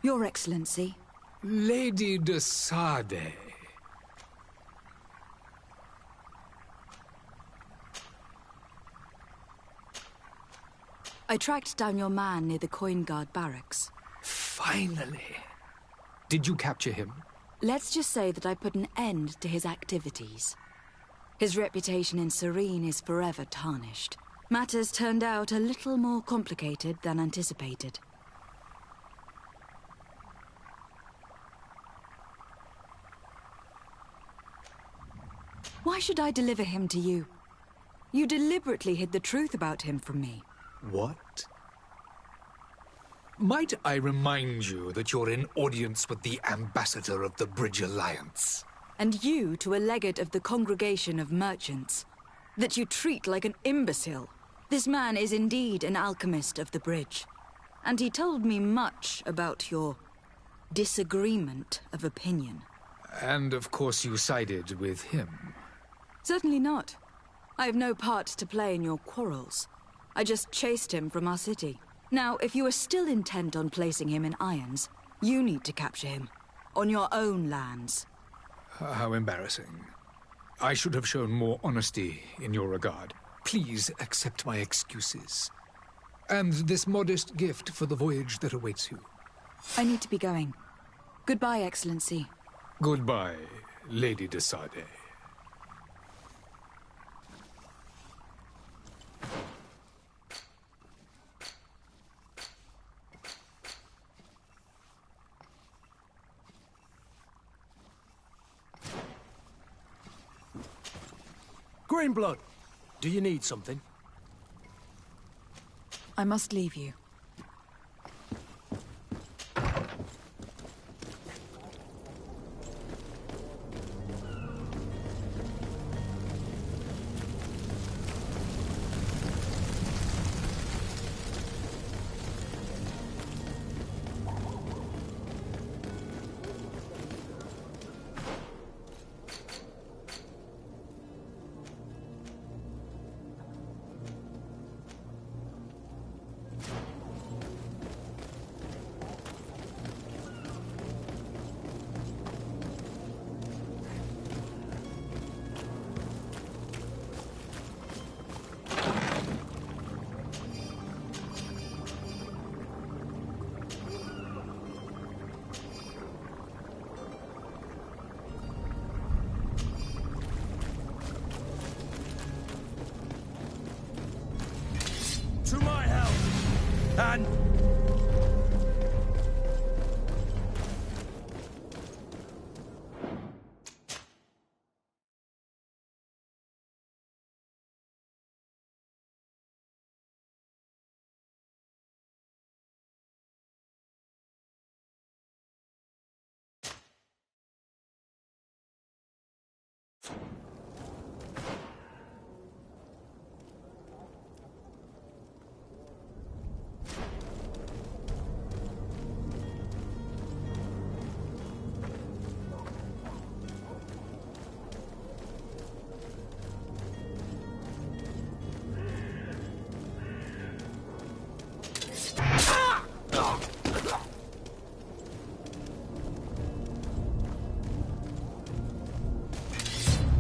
Your Excellency. Lady de Sade. I tracked down your man near the Coin Guard barracks. Finally. Did you capture him? Let's just say that I put an end to his activities. His reputation in Serene is forever tarnished. Matters turned out a little more complicated than anticipated. Why should I deliver him to you? You deliberately hid the truth about him from me. What? Might I remind you that you're in audience with the ambassador of the Bridge Alliance? And you to a legate of the Congregation of Merchants. That you treat like an imbecile. This man is indeed an alchemist of the bridge. And he told me much about your disagreement of opinion. And of course you sided with him. Certainly not. I have no part to play in your quarrels. I just chased him from our city. Now, if you are still intent on placing him in irons, you need to capture him. On your own lands. How embarrassing. I should have shown more honesty in your regard. Please accept my excuses. And this modest gift for the voyage that awaits you. I need to be going. Goodbye, Excellency. Goodbye, Lady de Sade. Greenblood, do you need something? I must leave you. To my help! And...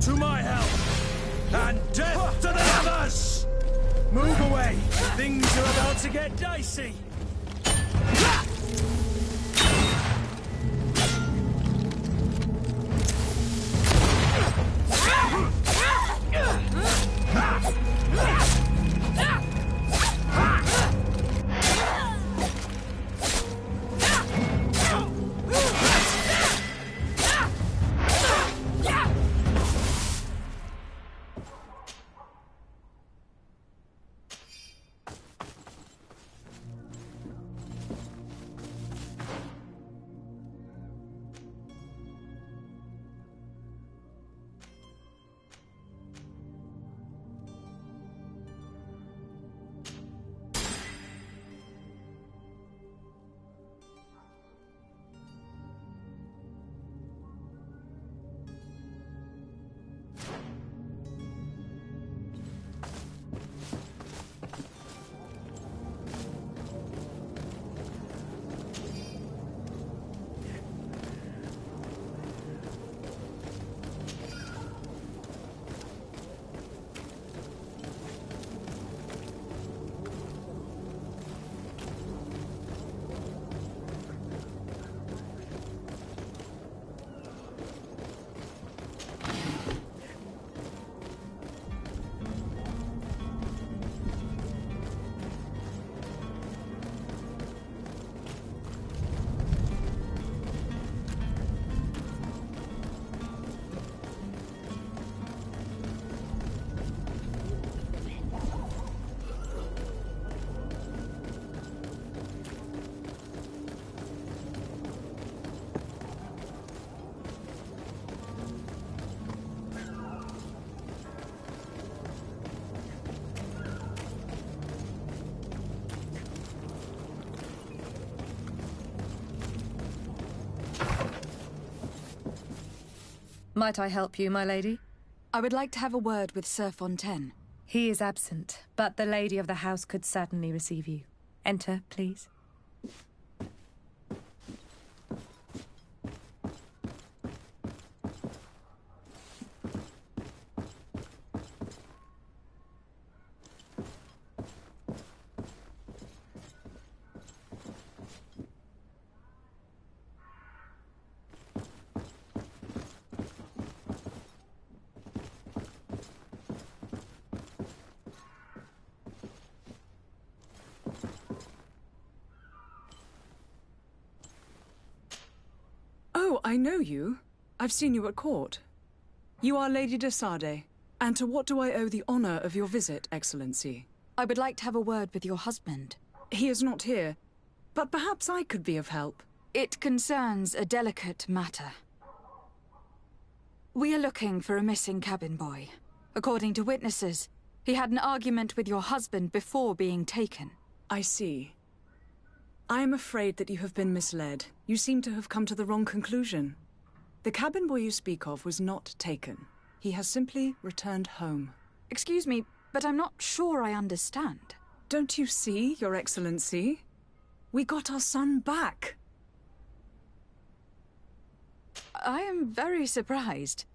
To my help! And death to the others! Move away! Things are about to get dicey! Might I help you, my lady? I would like to have a word with Sir Fontaine. He is absent, but the lady of the house could certainly receive you. Enter, please. Oh, I know you. I've seen you at court. You are Lady de Sardet. And to what do I owe the honor of your visit, Excellency? I would like to have a word with your husband. He is not here, but perhaps I could be of help. It concerns a delicate matter. We are looking for a missing cabin boy. According to witnesses, he had an argument with your husband before being taken. I see. I am afraid that you have been misled. You seem to have come to the wrong conclusion. The cabin boy you speak of was not taken. He has simply returned home. Excuse me, but I'm not sure I understand. Don't you see, Your Excellency? We got our son back. I am very surprised.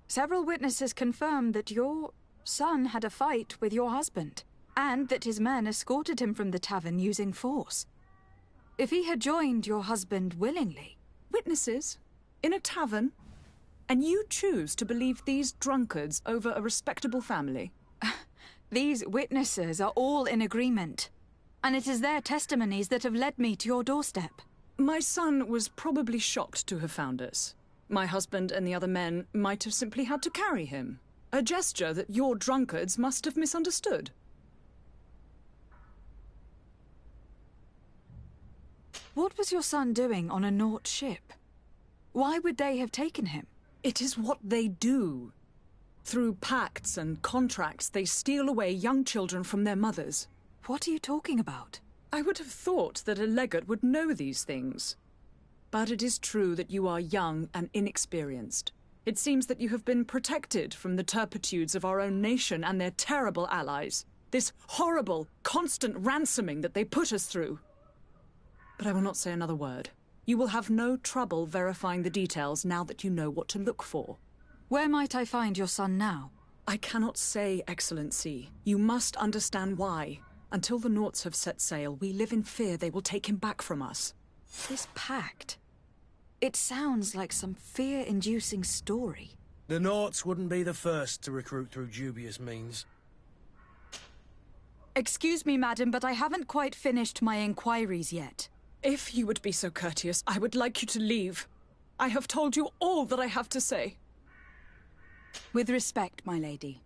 Several witnesses confirmed that your son had a fight with your husband, and that his men escorted him from the tavern using force. If he had joined your husband willingly... Witnesses? In a tavern? And you choose to believe these drunkards over a respectable family? These witnesses are all in agreement, and it is their testimonies that have led me to your doorstep. My son was probably shocked to have found us. My husband and the other men might have simply had to carry him. A gesture that your drunkards must have misunderstood. What was your son doing on a Naut ship? Why would they have taken him? It is what they do. Through pacts and contracts, they steal away young children from their mothers. What are you talking about? I would have thought that a legate would know these things. But it is true that you are young and inexperienced. It seems that you have been protected from the turpitudes of our own nation and their terrible allies. This horrible, constant ransoming that they put us through. But I will not say another word. You will have no trouble verifying the details now that you know what to look for. Where might I find your son now? I cannot say, Excellency. You must understand why. Until the Nauts have set sail, we live in fear they will take him back from us. This pact... It sounds like some fear-inducing story. The Nauts wouldn't be the first to recruit through dubious means. Excuse me, madam, but I haven't quite finished my inquiries yet. If you would be so courteous, I would like you to leave. I have told you all that I have to say. With respect, my lady.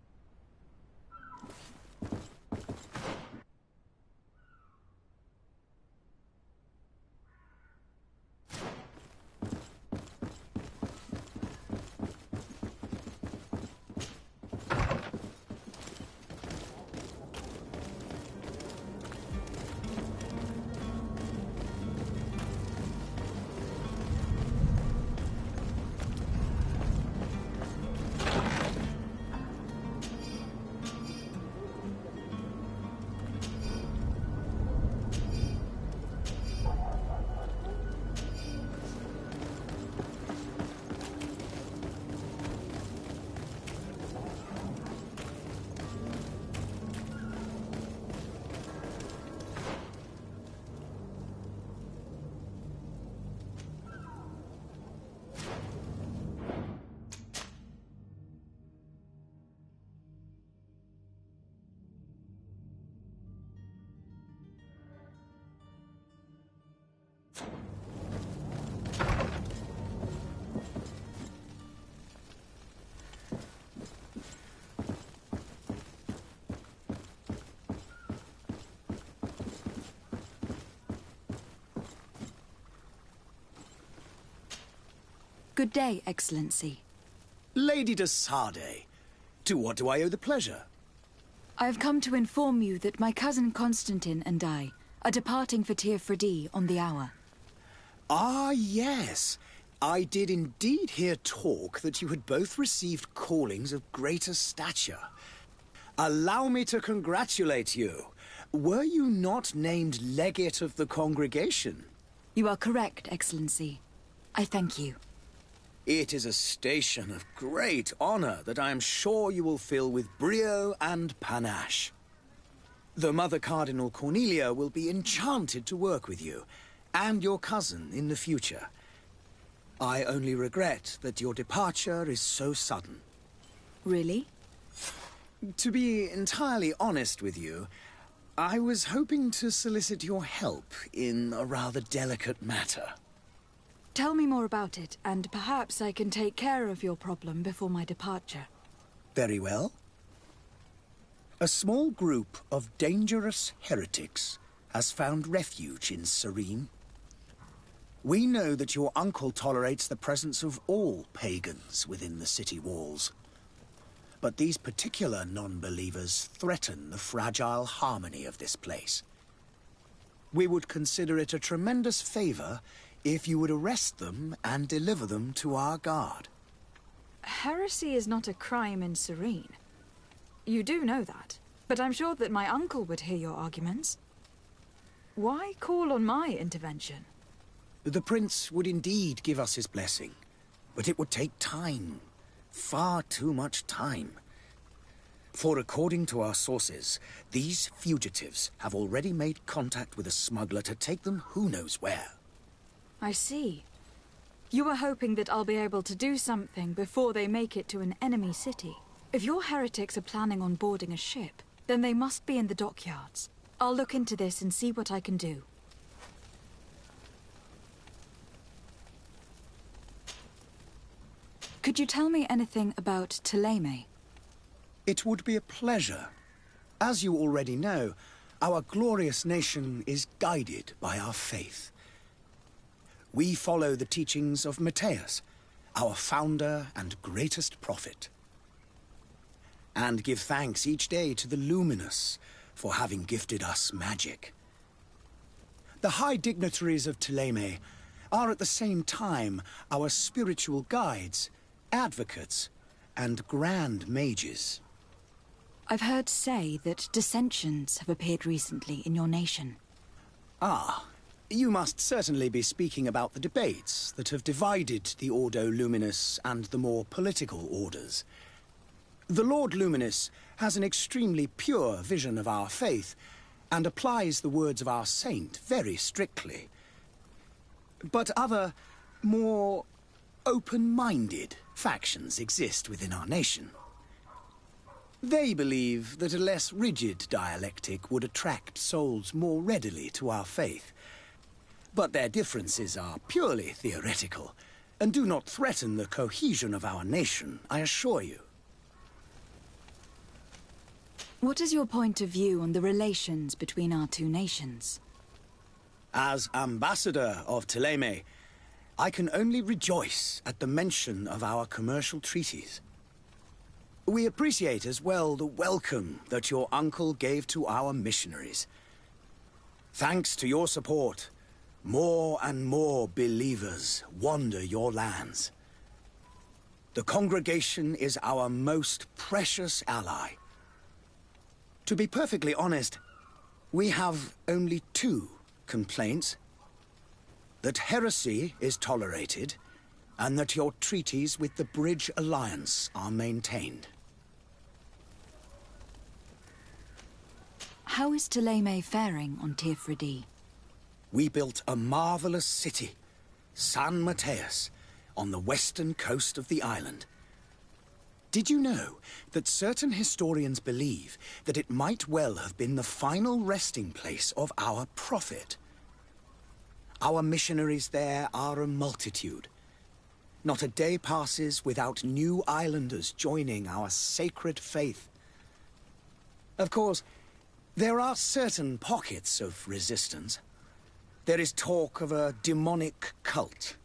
Good day, Excellency. Lady de Sardet, to what do I owe the pleasure? I have come to inform you that my cousin Constantine and I are departing for Tir Freddy on the hour. Ah, yes. I did indeed hear talk that you had both received callings of greater stature. Allow me to congratulate you. Were you not named legate of the congregation? You are correct, Excellency. I thank you. It is a station of great honor that I am sure you will fill with brio and panache. The Mother Cardinal Cornelia will be enchanted to work with you, and your cousin in the future. I only regret that your departure is so sudden. Really? To be entirely honest with you, I was hoping to solicit your help in a rather delicate matter. Tell me more about it, and perhaps I can take care of your problem before my departure. Very well. A small group of dangerous heretics has found refuge in Serene. We know that your uncle tolerates the presence of all pagans within the city walls. But these particular non-believers threaten the fragile harmony of this place. We would consider it a tremendous favor if you would arrest them and deliver them to our guard. Heresy is not a crime in Serene. You do know that, but I'm sure that my uncle would hear your arguments. Why call on my intervention? The prince would indeed give us his blessing, but it would take time. Far too much time. For according to our sources, these fugitives have already made contact with a smuggler to take them who knows where. I see. You were hoping that I'll be able to do something before they make it to an enemy city. If your heretics are planning on boarding a ship, then they must be in the dockyards. I'll look into this and see what I can do. Could you tell me anything about Thélème? It would be a pleasure. As you already know, our glorious nation is guided by our faith. We follow the teachings of Matthias, our founder and greatest prophet, and give thanks each day to the Luminous for having gifted us magic. The high dignitaries of Thélème are at the same time our spiritual guides, advocates, and grand mages. I've heard say that dissensions have appeared recently in your nation. Ah, you must certainly be speaking about the debates that have divided the Ordo Luminous and the more political orders. The Lord Luminous has an extremely pure vision of our faith and applies the words of our saint very strictly. But other, more open-minded factions exist within our nation. They believe that a less rigid dialectic would attract souls more readily to our faith. But their differences are purely theoretical, and do not threaten the cohesion of our nation, I assure you. What is your point of view on the relations between our two nations? As ambassador of Thélème, I can only rejoice at the mention of our commercial treaties. We appreciate as well the welcome that your uncle gave to our missionaries. Thanks to your support, more and more believers wander your lands. The congregation is our most precious ally. To be perfectly honest, we have only two complaints: that heresy is tolerated, and that your treaties with the Bridge Alliance are maintained. How is Thélème faring on Tirfredi? We built a marvelous city, San Matthias, on the western coast of the island. Did you know that certain historians believe that it might well have been the final resting place of our prophet? Our missionaries there are a multitude. Not a day passes without new islanders joining our sacred faith. Of course, there are certain pockets of resistance. There is talk of a demonic cult,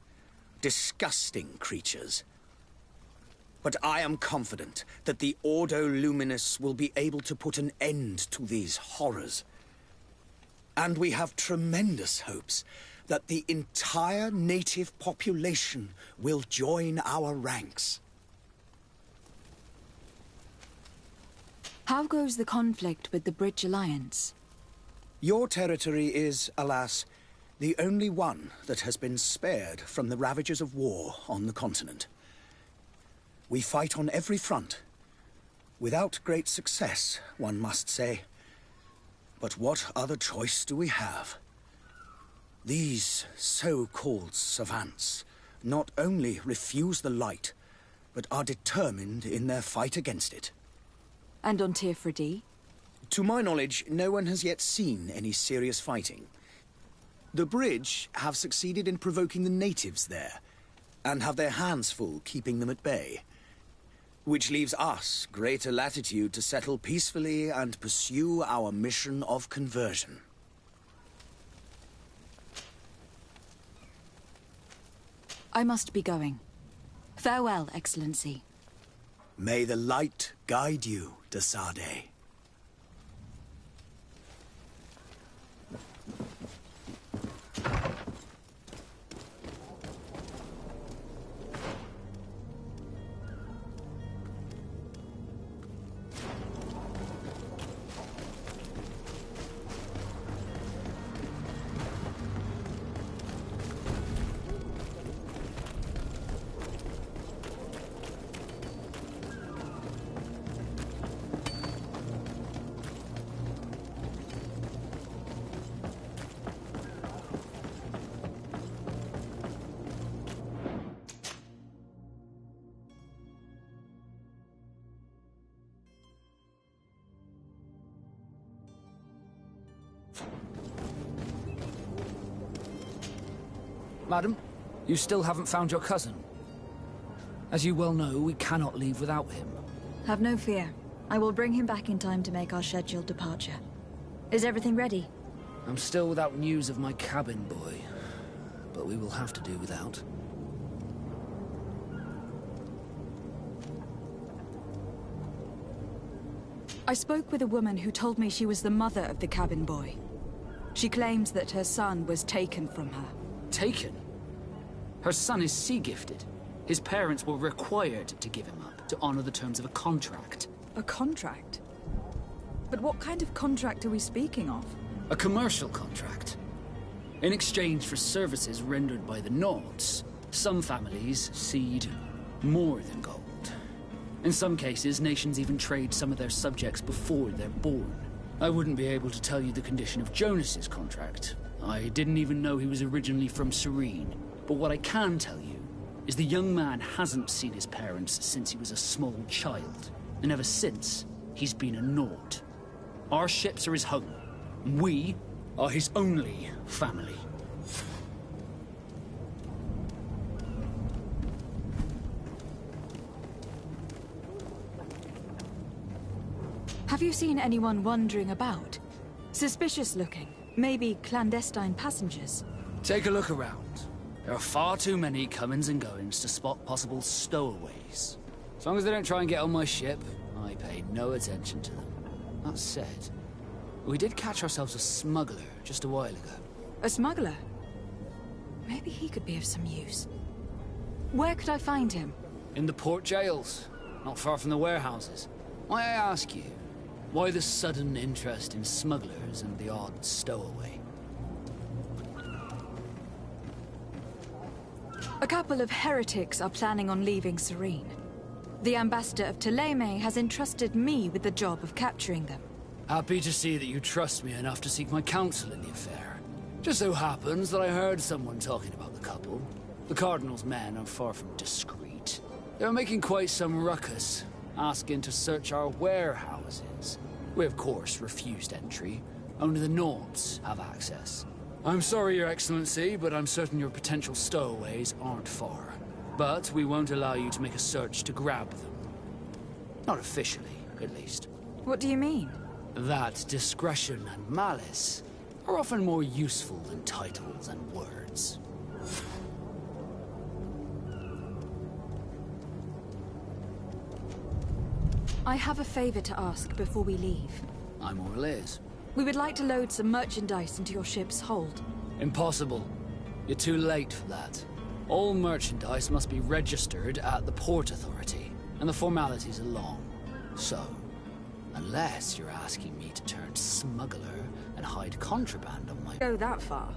disgusting creatures. But I am confident that the Ordo Luminous will be able to put an end to these horrors. And we have tremendous hopes that the entire native population will join our ranks. How goes the conflict with the Bridge Alliance? Your territory is, alas, the only one that has been spared from the ravages of war on the continent. We fight on every front. Without great success, one must say. But what other choice do we have? These so-called savants not only refuse the light, but are determined in their fight against it. And on Tirfredi? To my knowledge, no one has yet seen any serious fighting. The Bridge have succeeded in provoking the natives there, and have their hands full keeping them at bay. Which leaves us greater latitude to settle peacefully and pursue our mission of conversion. I must be going. Farewell, Excellency. May the light guide you, de Sade. Madam, you still haven't found your cousin. As you well know, we cannot leave without him. Have no fear. I will bring him back in time to make our scheduled departure. Is everything ready? I'm still without news of my cabin boy, but we will have to do without. I spoke with a woman who told me she was the mother of the cabin boy. She claims that her son was taken from her. Taken? Her son is sea-gifted. His parents were required to give him up to honor the terms of a contract. A contract? But what kind of contract are we speaking of? A commercial contract. In exchange for services rendered by the Nords, some families cede more than gold. In some cases, nations even trade some of their subjects before they're born. I wouldn't be able to tell you the condition of Jonas's contract. I didn't even know he was originally from Serene. But what I can tell you is the young man hasn't seen his parents since he was a small child. And ever since, he's been a Nord. Our ships are his home. We are his only family. Have you seen anyone wandering about? Suspicious looking. Maybe clandestine passengers. Take a look around. There are far too many comings and goings to spot possible stowaways. As long as they don't try and get on my ship, I pay no attention to them. That said, we did catch ourselves a smuggler just a while ago. A smuggler? Maybe he could be of some use. Where could I find him? In the port jails, not far from the warehouses. May I ask you, why the sudden interest in smugglers and the odd stowaway? A couple of heretics are planning on leaving Serene. The ambassador of Ptolemy has entrusted me with the job of capturing them. Happy to see that you trust me enough to seek my counsel in the affair. Just so happens that I heard someone talking about the couple. The Cardinal's men are far from discreet. They're making quite some ruckus, asking to search our warehouses. We, of course, refused entry. Only the Nords have access. I'm sorry, Your Excellency, but I'm certain your potential stowaways aren't far. But we won't allow you to make a search to grab them. Not officially, at least. What do you mean? That discretion and malice are often more useful than titles and words. I have a favor to ask before we leave. I'm all ears. We would like to load some merchandise into your ship's hold. Impossible. You're too late for that. All merchandise must be registered at the Port Authority, and the formalities are long. So, unless you're asking me to turn smuggler and hide contraband on my... Go that far.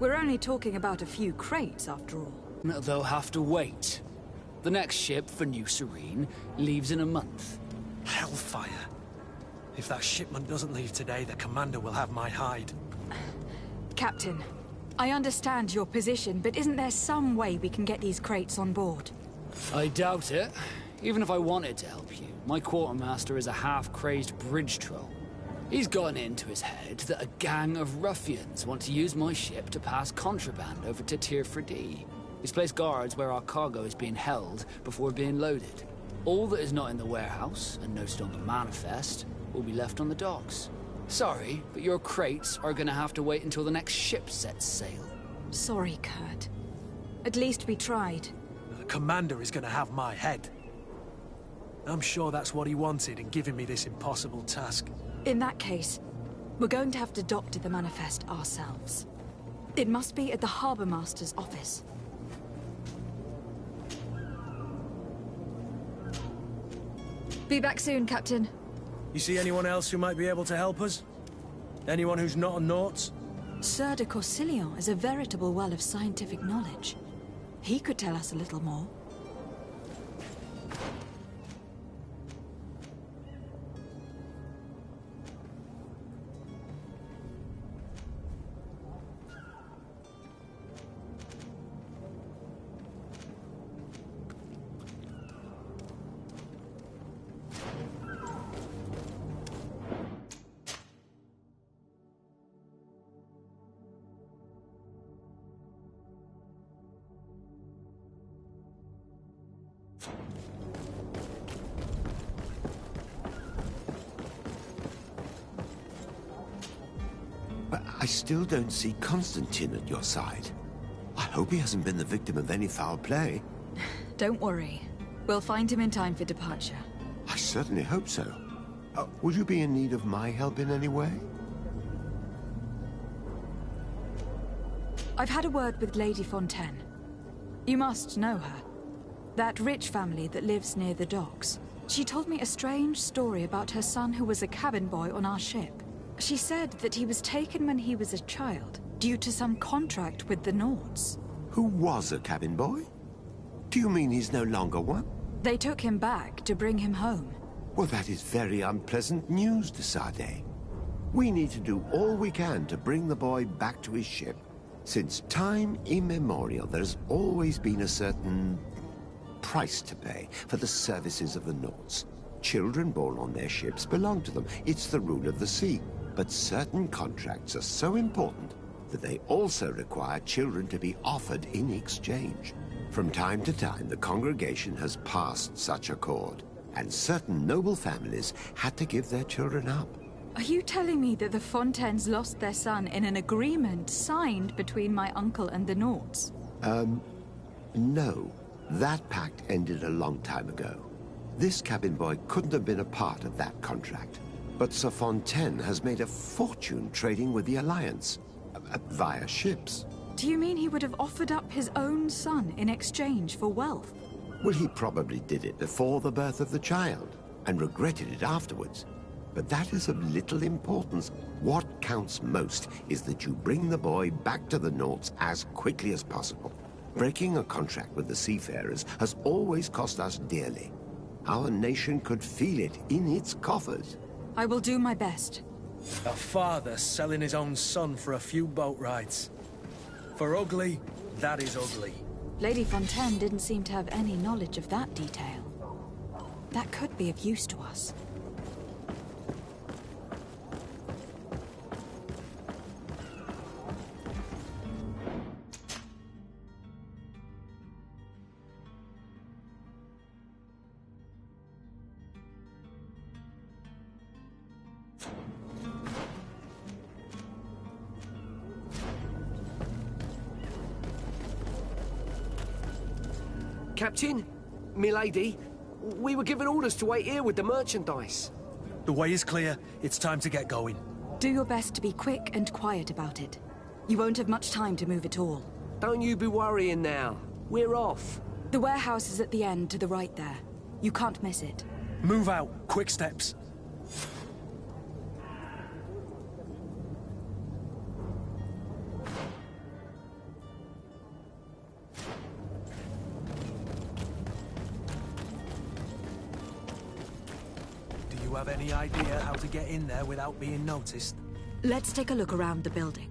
We're only talking about a few crates, after all. They'll have to wait. The next ship for New Serene leaves in a month. Hellfire. If that shipment doesn't leave today, the commander will have my hide. Captain, I understand your position, but isn't there some way we can get these crates on board? I doubt it. Even if I wanted to help you, my quartermaster is a half-crazed bridge troll. He's gotten into his head that a gang of ruffians want to use my ship to pass contraband over to Tier 4D. He's placed guards where our cargo is being held before being loaded. All that is not in the warehouse, and noted on the manifest, will be left on the docks. Sorry, but your crates are gonna have to wait until the next ship sets sail. Sorry, Kurt. At least we tried. The commander is gonna have my head. I'm sure that's what he wanted in giving me this impossible task. In that case, we're going to have to doctor the manifest ourselves. It must be at the Harbour Master's office. Be back soon, Captain. You see anyone else who might be able to help us? Anyone who's not a Naut? Sir de Corsillon is a veritable well of scientific knowledge. He could tell us a little more. But I still don't see Constantine at your side. I hope he hasn't been the victim of any foul play. Don't worry. We'll find him in time for departure. I certainly hope so. Would you be in need of my help in any way? I've had a word with Lady Fontaine. You must know her. That rich family that lives near the docks. She told me a strange story about her son who was a cabin boy on our ship. She said that he was taken when he was a child, due to some contract with the Nauts. Who was a cabin boy? Do you mean he's no longer one? They took him back to bring him home. Well, that is very unpleasant news, de Sade. We need to do all we can to bring the boy back to his ship. Since time immemorial, there's always been a certain price to pay for the services of the Nauts. Children born on their ships belong to them. It's the rule of the sea. But certain contracts are so important that they also require children to be offered in exchange. From time to time, the congregation has passed such accord, and certain noble families had to give their children up. Are you telling me that the Fontaines lost their son in an agreement signed between my uncle and the Nauts? No. That pact ended a long time ago. This cabin boy couldn't have been a part of that contract. But Sir Fontaine has made a fortune trading with the Alliance, via ships. Do you mean he would have offered up his own son in exchange for wealth? Well, he probably did it before the birth of the child, and regretted it afterwards. But that is of little importance. What counts most is that you bring the boy back to the Nauts as quickly as possible. Breaking a contract with the seafarers has always cost us dearly. Our nation could feel it in its coffers. I will do my best. A father selling his own son for a few boat rides. For ugly, that is ugly. Lady Fontaine didn't seem to have any knowledge of that detail. That could be of use to us. Captain, milady, we were given orders to wait here with the merchandise. The way is clear. It's time to get going. Do your best to be quick and quiet about it. You won't have much time to move at all. Don't you be worrying now. We're off. The warehouse is at the end to the right there. You can't miss it. Move out. Quick steps. Do you have any idea how to get in there without being noticed? Let's take a look around the building.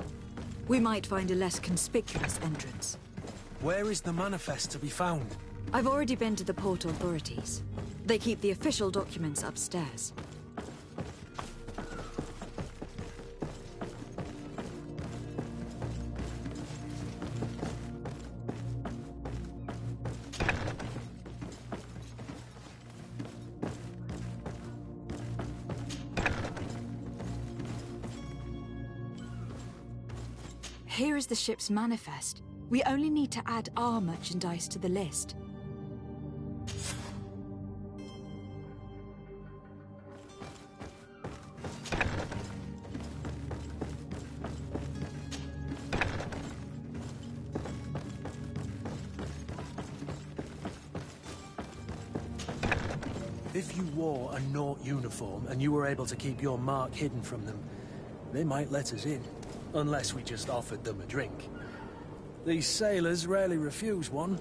We might find a less conspicuous entrance. Where is the manifest to be found? I've already been to the port authorities. They keep the official documents upstairs. Here is the ship's manifest. We only need to add our merchandise to the list. If you wore a Naut uniform and you were able to keep your mark hidden from them, they might let us in. Unless we just offered them a drink. These sailors rarely refuse one.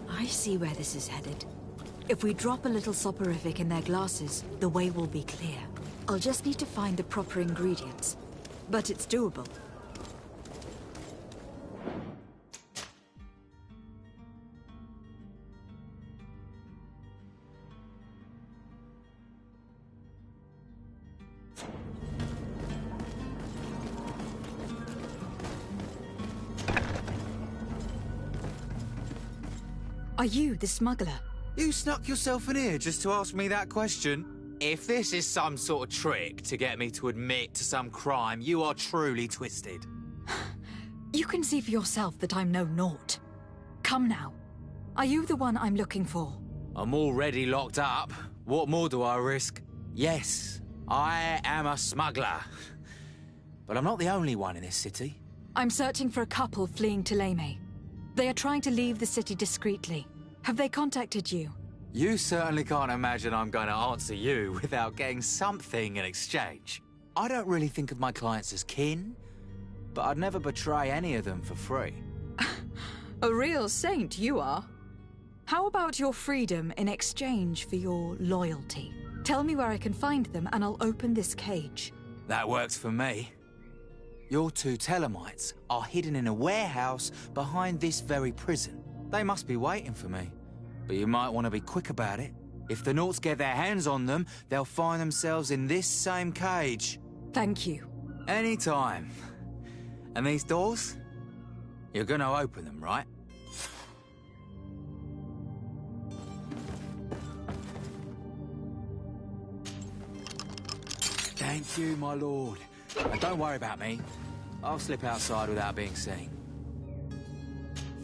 I see where this is headed. If we drop a little soporific in their glasses, the way will be clear. I'll just need to find the proper ingredients. But it's doable. Are you the smuggler? You snuck yourself in here just to ask me that question? If this is some sort of trick to get me to admit to some crime, you are truly twisted. You can see for yourself that I'm no Naut. Come now. Are you the one I'm looking for? I'm already locked up. What more do I risk? Yes, I am a smuggler. But I'm not the only one in this city. I'm searching for a couple fleeing to Leme. They are trying to leave the city discreetly. Have they contacted you? You certainly can't imagine I'm going to answer you without getting something in exchange. I don't really think of my clients as kin, but I'd never betray any of them for free. A real saint you are. How about your freedom in exchange for your loyalty? Tell me where I can find them and I'll open this cage. That works for me. Your two Telemites are hidden in a warehouse behind this very prison. They must be waiting for me. But you might want to be quick about it. If the Nauts get their hands on them, they'll find themselves in this same cage. Thank you. Anytime. And these doors? You're gonna open them, right? Thank you, my lord. And don't worry about me. I'll slip outside without being seen.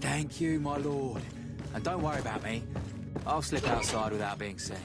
Thank you, my lord. And don't worry about me. I'll slip outside without being seen.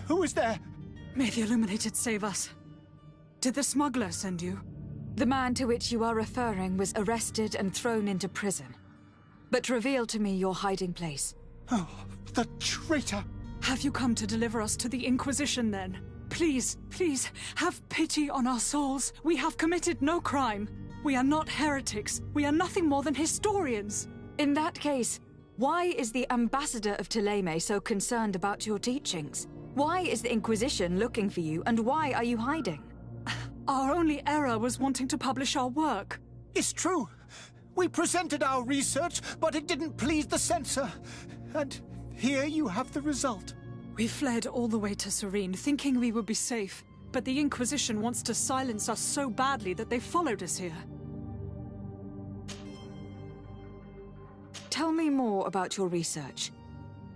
Who is there? May the Illuminated save us. Did the smuggler send you? The man to which you are referring was arrested and thrown into prison. But reveal to me your hiding place, Oh, the traitor! Have you come to deliver us to the Inquisition, then? Please, please, have pity on our souls. We have committed no crime. We are not heretics. We are nothing more than historians. In that case, why is the ambassador of Thélème so concerned about your teachings? Why is the Inquisition looking for you, and why are you hiding? Our only error was wanting to publish our work. It's true. We presented our research, but it didn't please the censor. And here you have the result. We fled all the way to Serene, thinking we would be safe. But the Inquisition wants to silence us so badly that they followed us here. Tell me more about your research.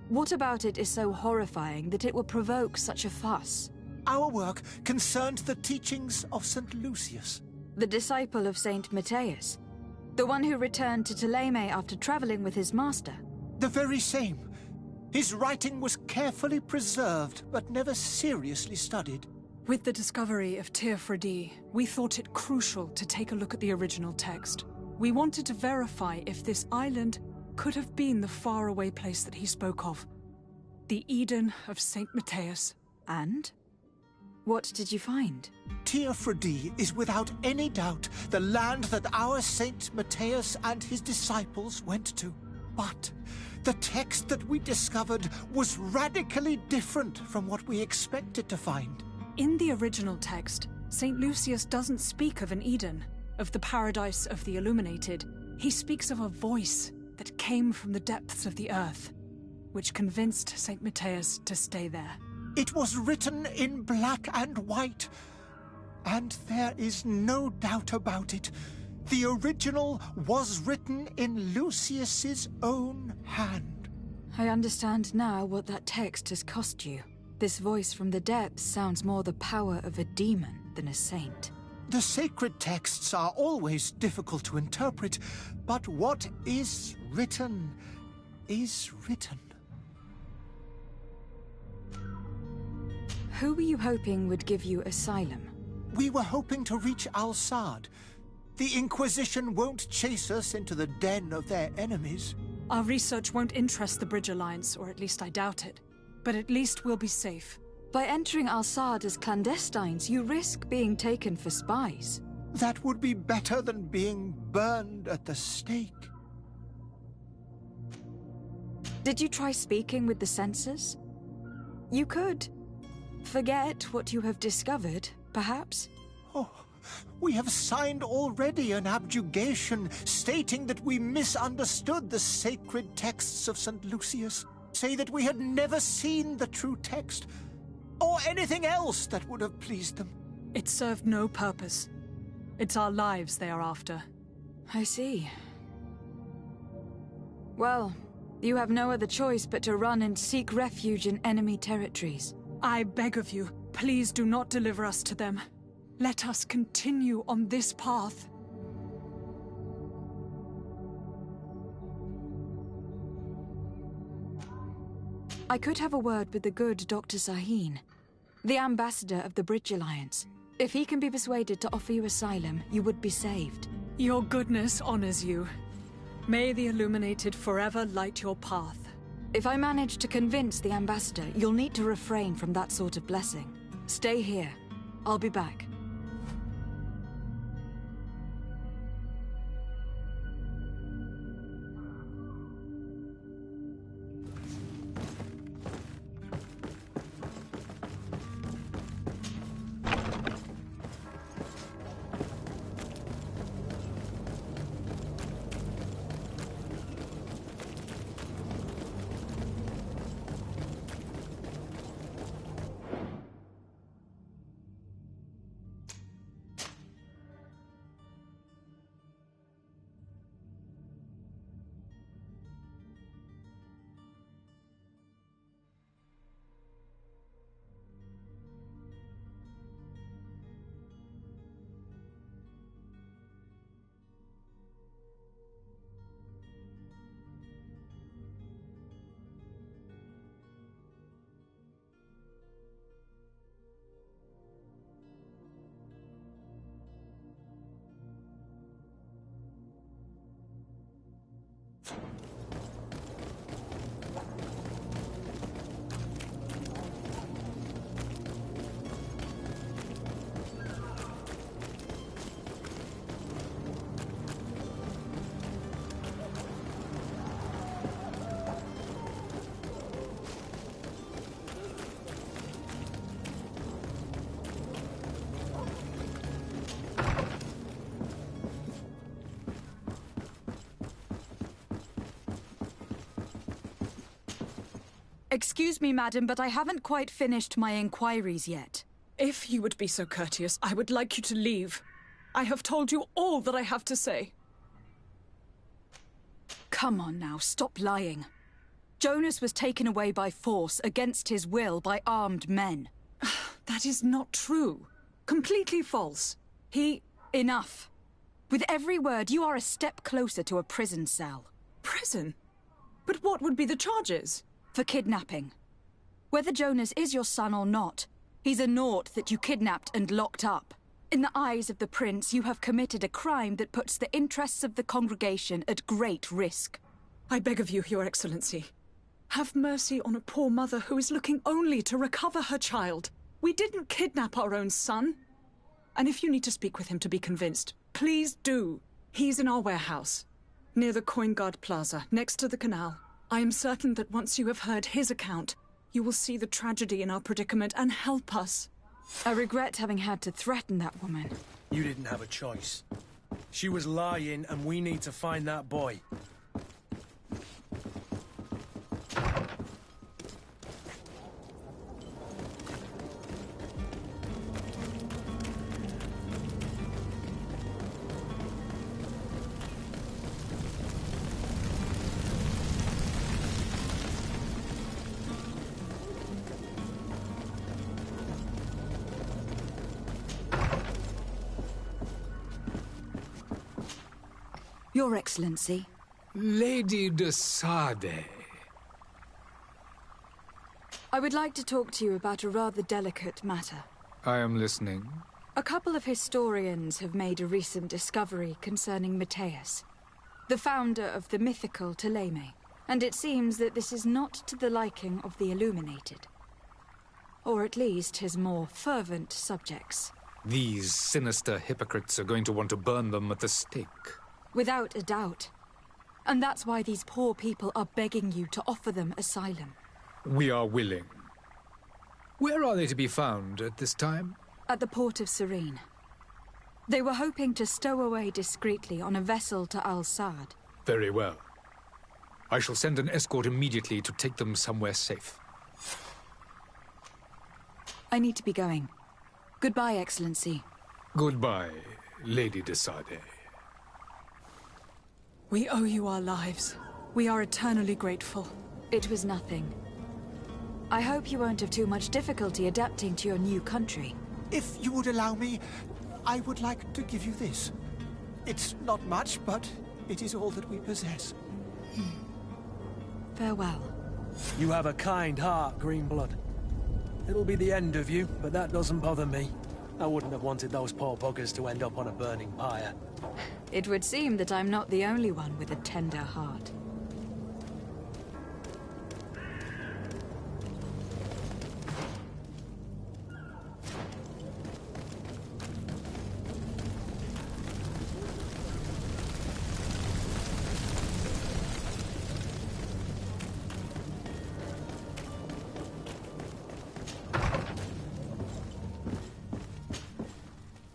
What about it is so horrifying that it will provoke such a fuss? Our work concerned the teachings of St. Lucius. The disciple of St. Matthias? The one who returned to Thélème after traveling with his master? The very same. His writing was carefully preserved, but never seriously studied. With the discovery of Teofredi, we thought it crucial to take a look at the original text. We wanted to verify if this island could have been the faraway place that he spoke of. The Eden of St. Matthias. And? What did you find? Teofredi is without any doubt the land that our Saint Matthias and his disciples went to. But the text that we discovered was radically different from what we expected to find. In the original text, St. Lucius doesn't speak of an Eden, of the paradise of the illuminated. He speaks of a voice that came from the depths of the earth, which convinced St. Matthias to stay there. It was written in black and white, and there is no doubt about it. The original was written in Lucius's own hand. I understand now what that text has cost you. This voice from the depths sounds more the power of a demon than a saint. The sacred texts are always difficult to interpret, but what is written is written. Who were you hoping would give you asylum? We were hoping to reach Al-Sad. The Inquisition won't chase us into the den of their enemies. Our research won't interest the Bridge Alliance, or at least I doubt it. But at least we'll be safe. By entering Al-Sad as clandestines, you risk being taken for spies. That would be better than being burned at the stake. Did you try speaking with the censors? You could. Forget what you have discovered, perhaps? Oh, we have signed already an abjugation stating that we misunderstood the sacred texts of St. Lucius. Say that we had never seen the true text, or anything else that would have pleased them. It served no purpose. It's our lives they are after. I see. Well, you have no other choice but to run and seek refuge in enemy territories. I beg of you, please do not deliver us to them. Let us continue on this path. I could have a word with the good Dr. Sahin, the ambassador of the Bridge Alliance. If he can be persuaded to offer you asylum, you would be saved. Your goodness honors you. May the Illuminated forever light your path. If I manage to convince the ambassador, you'll need to refrain from that sort of blessing. Stay here. I'll be back. Excuse me, madam, but I haven't quite finished my inquiries yet. If you would be so courteous, I would like you to leave. I have told you all that I have to say. Come on now, stop lying. Jonas was taken away by force, against his will, by armed men. That is not true. Completely false. Enough. With every word, you are a step closer to a prison cell. Prison? But what would be the charges? For kidnapping. Whether Jonas is your son or not, he's a naught that you kidnapped and locked up. In the eyes of the prince, you have committed a crime that puts the interests of the congregation at great risk. I beg of you, Your Excellency. Have mercy on a poor mother who is looking only to recover her child. We didn't kidnap our own son. And if you need to speak with him to be convinced, please do. He's in our warehouse, near the Coin Guard Plaza, next to the canal. I am certain that once you have heard his account, you will see the tragedy in our predicament and help us. I regret having had to threaten that woman. You didn't have a choice. She was lying, and we need to find that boy. Your Excellency. Lady de Sade. I would like to talk to you about a rather delicate matter. I am listening. A couple of historians have made a recent discovery concerning Matthias, the founder of the mythical Ptolemy, and it seems that this is not to the liking of the Illuminated. Or at least his more fervent subjects. These sinister hypocrites are going to want to burn them at the stake. Without a doubt. And that's why these poor people are begging you to offer them asylum. We are willing. Where are they to be found at this time? At the port of Serene. They were hoping to stow away discreetly on a vessel to Al-Sad. Very well. I shall send an escort immediately to take them somewhere safe. I need to be going. Goodbye, Excellency. Goodbye, Lady de Sade. We owe you our lives. We are eternally grateful. It was nothing. I hope you won't have too much difficulty adapting to your new country. If you would allow me, I would like to give you this. It's not much, but it is all that we possess. Farewell. You have a kind heart, Greenblood. It'll be the end of you, but that doesn't bother me. I wouldn't have wanted those poor buggers to end up on a burning pyre. It would seem that I'm not the only one with a tender heart.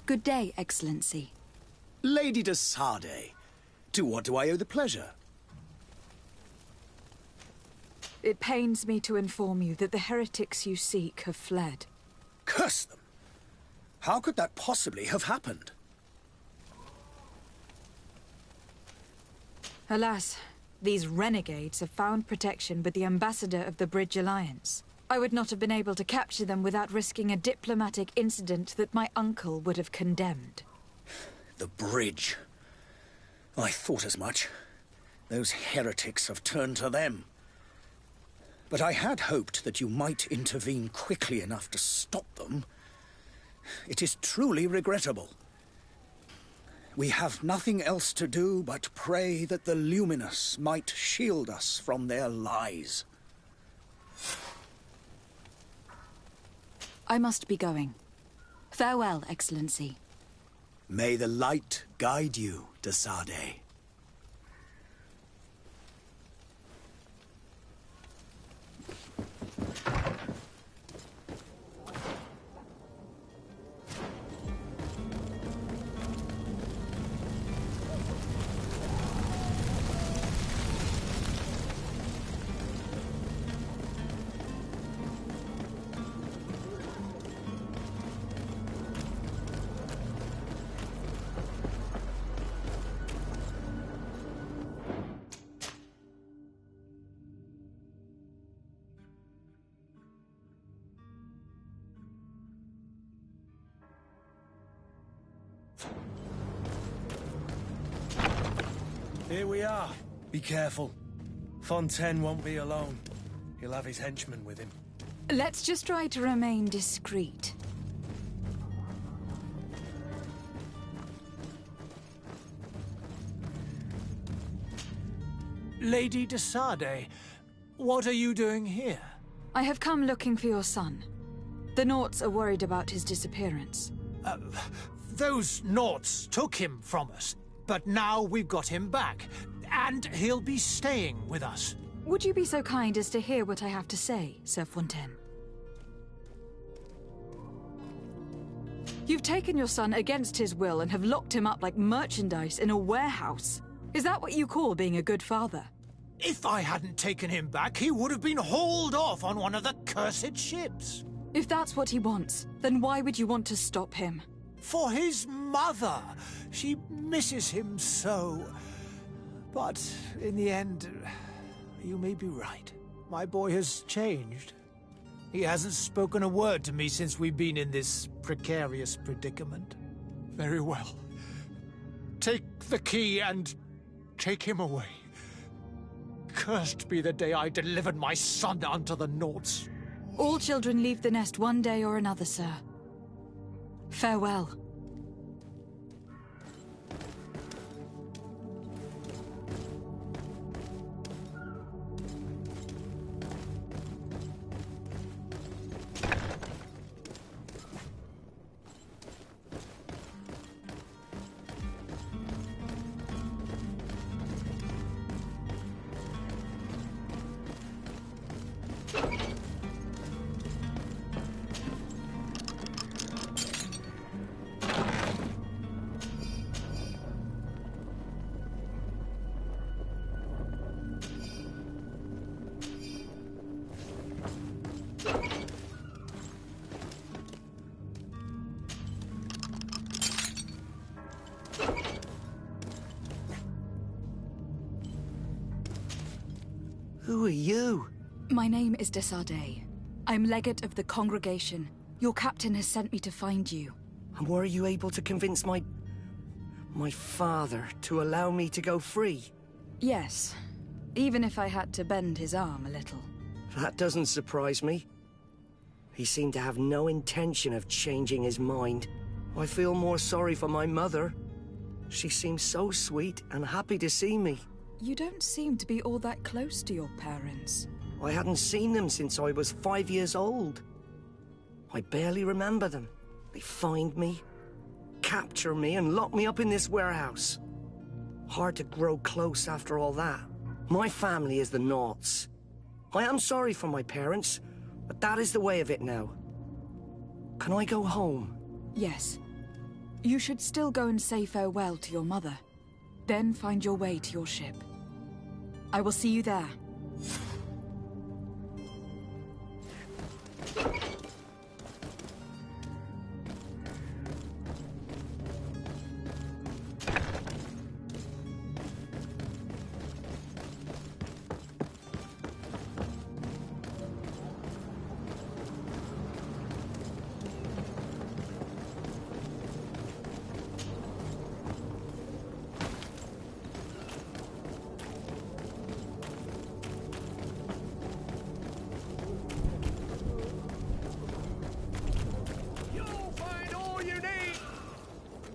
Good day, Excellency. Lady de Sade, to what do I owe the pleasure? It pains me to inform you that the heretics you seek have fled. Curse them! How could that possibly have happened? Alas, these renegades have found protection with the ambassador of the Bridge Alliance. I would not have been able to capture them without risking a diplomatic incident that my uncle would have condemned. The bridge. I thought as much. Those heretics have turned to them. But I had hoped that you might intervene quickly enough to stop them. It is truly regrettable. We have nothing else to do but pray that the Luminous might shield us from their lies. I must be going. Farewell, Excellency. May the light guide you, de Sade. Here we are. Be careful. Fontaine won't be alone. He'll have his henchmen with him. Let's just try to remain discreet. Lady de Sade, what are you doing here? I have come looking for your son. The Naughts are worried about his disappearance. Those Naughts took him from us, but now we've got him back, and he'll be staying with us. Would you be so kind as to hear what I have to say, Sir Fontaine? You've taken your son against his will and have locked him up like merchandise in a warehouse. Is that what you call being a good father? If I hadn't taken him back, he would have been hauled off on one of the cursed ships. If that's what he wants, then why would you want to stop him? For his mother. She misses him so. But in the end, you may be right. My boy has changed. He hasn't spoken a word to me since we've been in this precarious predicament. Very well. Take the key and take him away. Cursed be the day I delivered my son unto the Naughts. All children leave the nest one day or another, sir. Farewell. Who are you? My name is de Sade. I'm legate of the congregation. Your captain has sent me to find you. And were you able to convince my father to allow me to go free? Yes. Even if I had to bend his arm a little. That doesn't surprise me. He seemed to have no intention of changing his mind. I feel more sorry for my mother. She seems so sweet and happy to see me. You don't seem to be all that close to your parents. I hadn't seen them since I was 5 years old. I barely remember them. They find me, capture me, and lock me up in this warehouse. Hard to grow close after all that. My family is the Naughts. I am sorry for my parents, but that is the way of it now. Can I go home? Yes. You should still go and say farewell to your mother. Then find your way to your ship. I will see you there.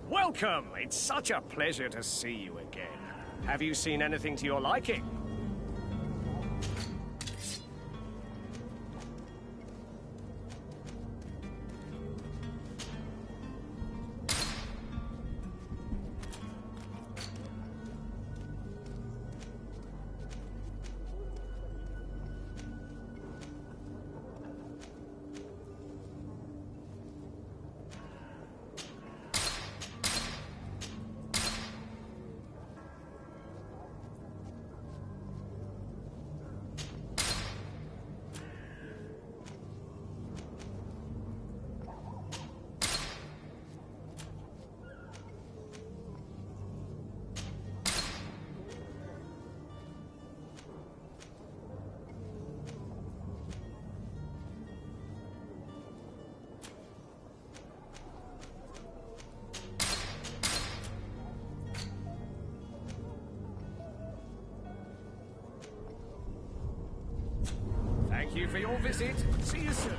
Welcome! It's such a pleasure to see you again. Have you seen anything to your liking? Thank you for your visit. See you soon.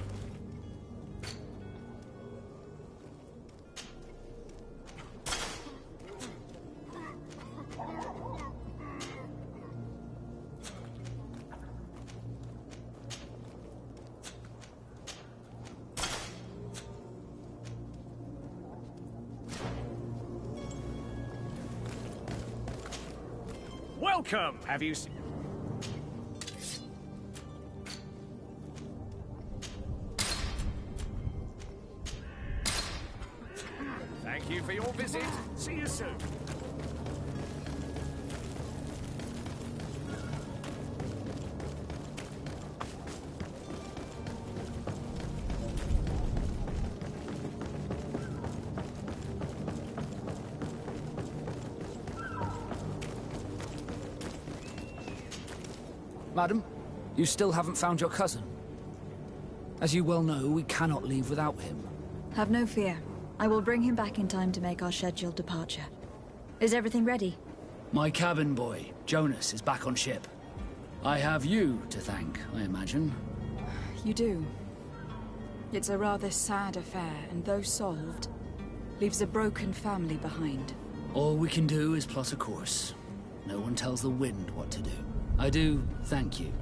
Welcome! Have you seen... Thank you for your visit. See you soon. Madam, you still haven't found your cousin. As you well know, we cannot leave without him. Have no fear. I will bring him back in time to make our scheduled departure. Is everything ready? My cabin boy, Jonas, is back on ship. I have you to thank, I imagine. You do. It's a rather sad affair, and though solved, leaves a broken family behind. All we can do is plot a course. No one tells the wind what to do. I do thank you.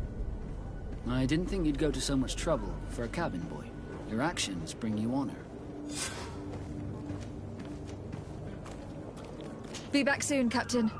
I didn't think you'd go to so much trouble for a cabin boy. Your actions bring you honor. Be back soon, Captain.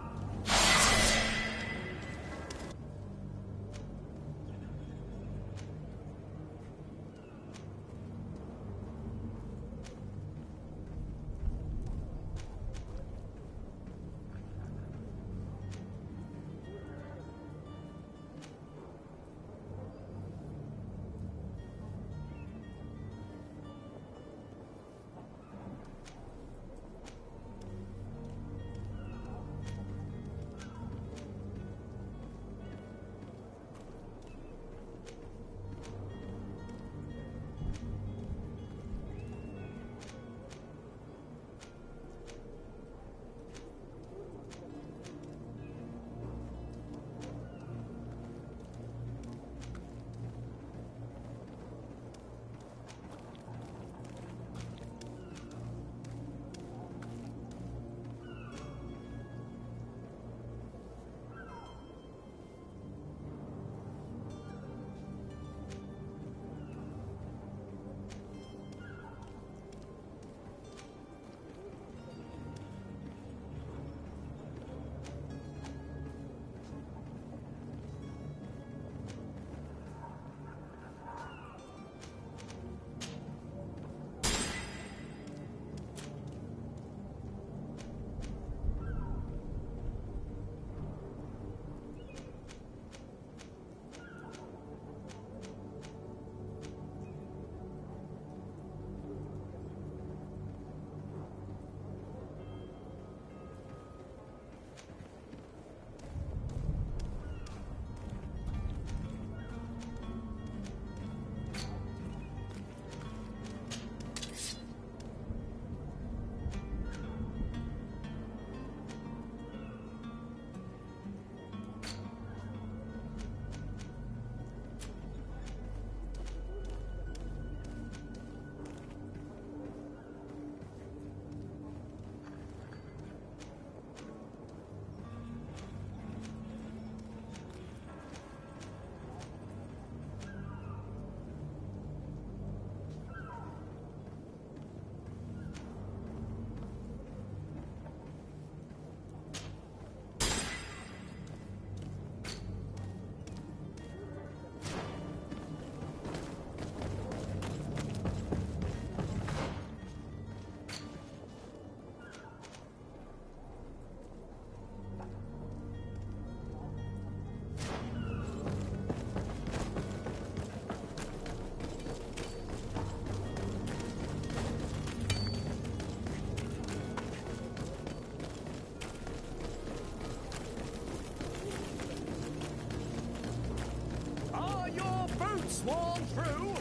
Sworn through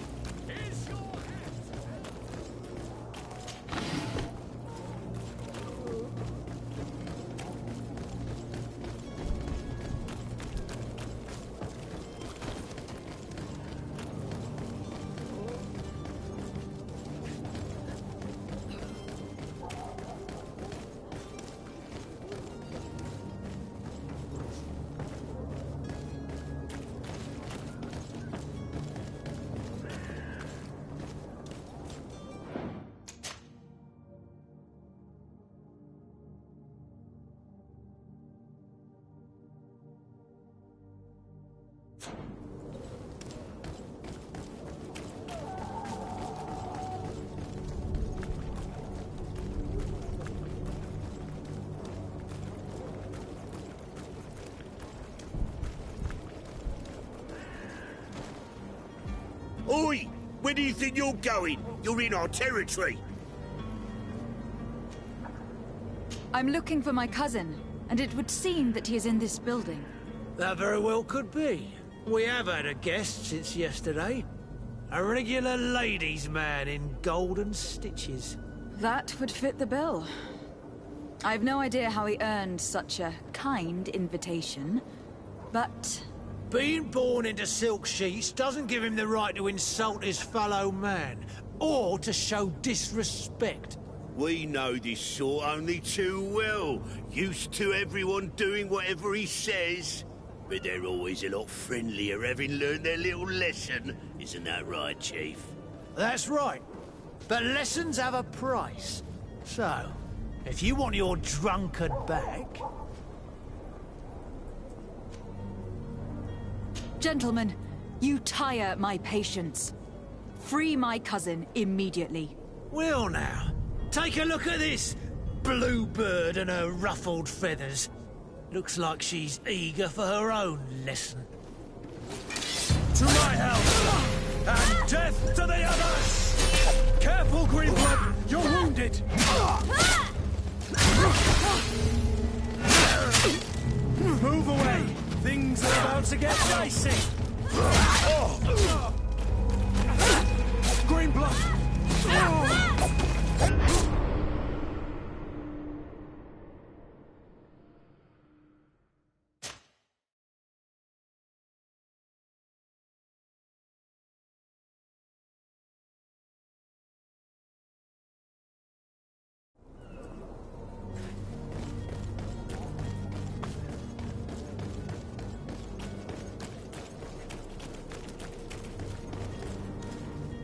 is your hat. Oi! Where do you think you're going? You're in our territory. I'm looking for my cousin, and it would seem that he is in this building. That very well could be. We have had a guest since yesterday. A regular ladies' man in golden stitches. That would fit the bill. I've no idea how he earned such a kind invitation, but... Being born into silk sheets doesn't give him the right to insult his fellow man, or to show disrespect. We know this sort only too well. Used to everyone doing whatever he says. But they're always a lot friendlier having learned their little lesson. Isn't that right, Chief? That's right. But lessons have a price. So, if you want your drunkard back... Gentlemen, you tire my patience. Free my cousin immediately. Well now, take a look at this bluebird and her ruffled feathers. Looks like she's eager for her own lesson. To my house! And death to the others! Careful, Greenblood! You're wounded! Move away! Things are about to get dicey! Greenblood!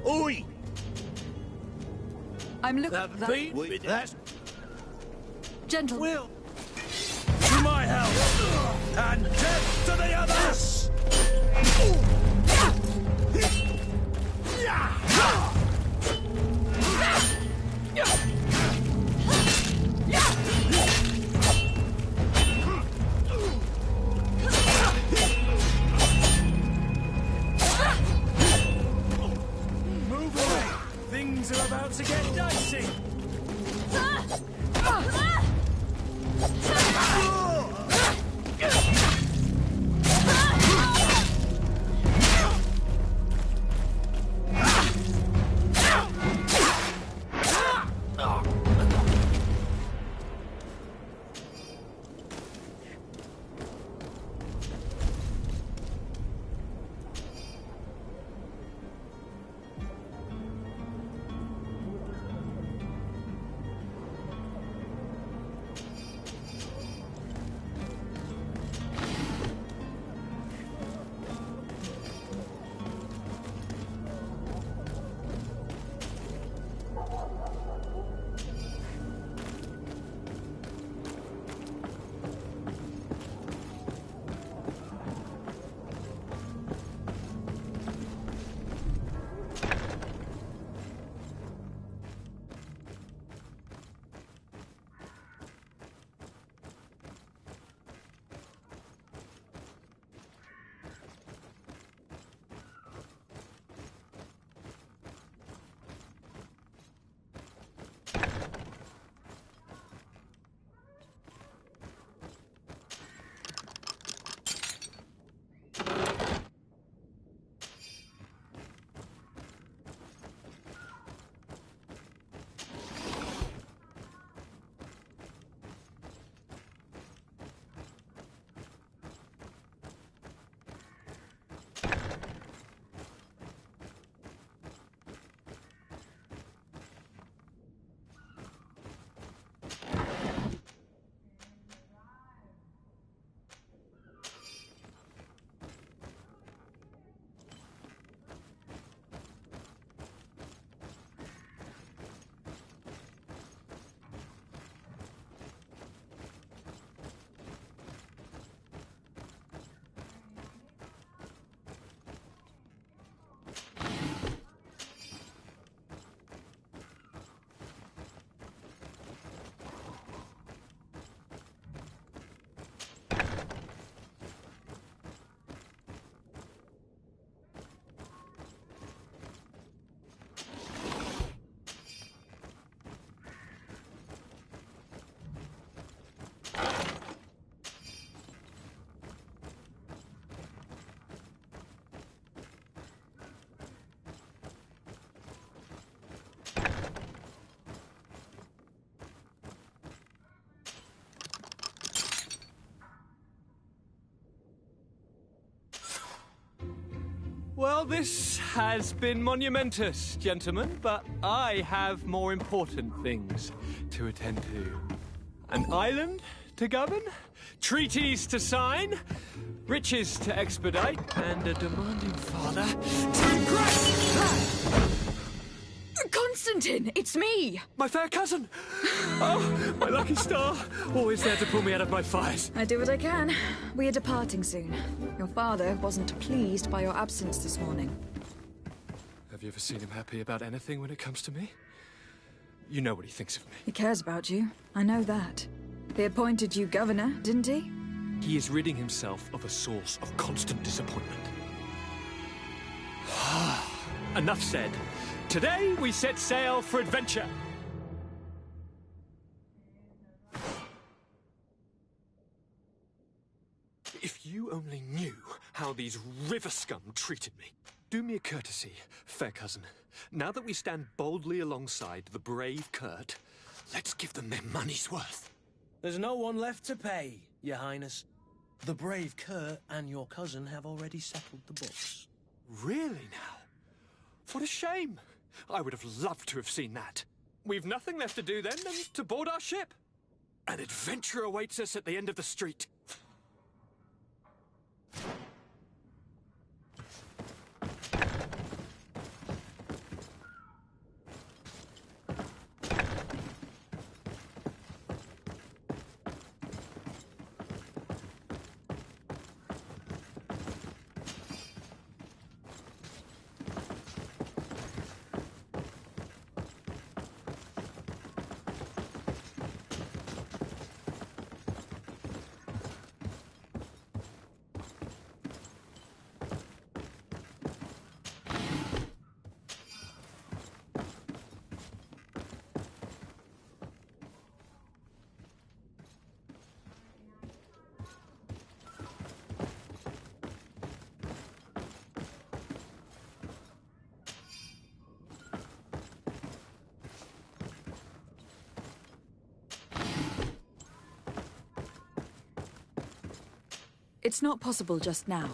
Oi! I'm looking... That's... Gentlemen... Will... To my house! And death to the others! Move away! Things are about to get dicey! Well, this has been monumentous, gentlemen, but I have more important things to attend to. An island to govern, treaties to sign, riches to expedite, and a demanding father to impress! Constantine, it's me! My fair cousin! Oh, my lucky star! Always there to pull me out of my fires. I do what I can. We are departing soon. Your father wasn't pleased by your absence this morning. Have you ever seen him happy about anything when it comes to me? You know what he thinks of me. He cares about you. I know that. He appointed you governor, didn't he? He is ridding himself of a source of constant disappointment. Enough said. Today we set sail for adventure. If you only knew how these river scum treated me. Do me a courtesy, fair cousin. Now that we stand boldly alongside the brave Kurt, let's give them their money's worth. There's no one left to pay, Your Highness. The brave Kurt and your cousin have already settled the books. Really now? What a shame. I would have loved to have seen that. We've nothing left to do then than to board our ship. An adventure awaits us at the end of the street. It's not possible just now.